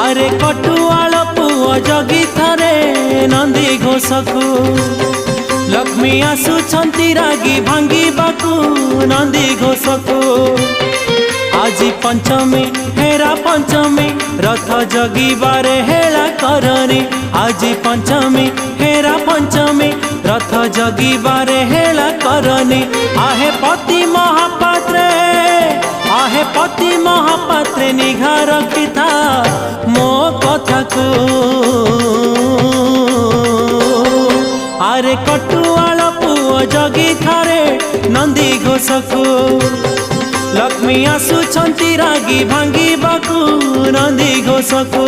आरे कटुआल पुओ जगी थरे नंदी घोषकू लक्ष्मी आसुछंती रागी भांगी बाकू नंदी घोषकू आज पंचमी हेरा पंचमी रथ जगिबारे हेला करनी आज पंचमी हेरा पंचमी रथ जगिबारे हेला करनी आहे पति महापात्रे निघा रखिथा मो कथा को आरे कटुआल पुओ जगी थारे नंदी घोषकू लक्ष्मी आसुछंती रागी भांगी बाकू नंदी घोषकू।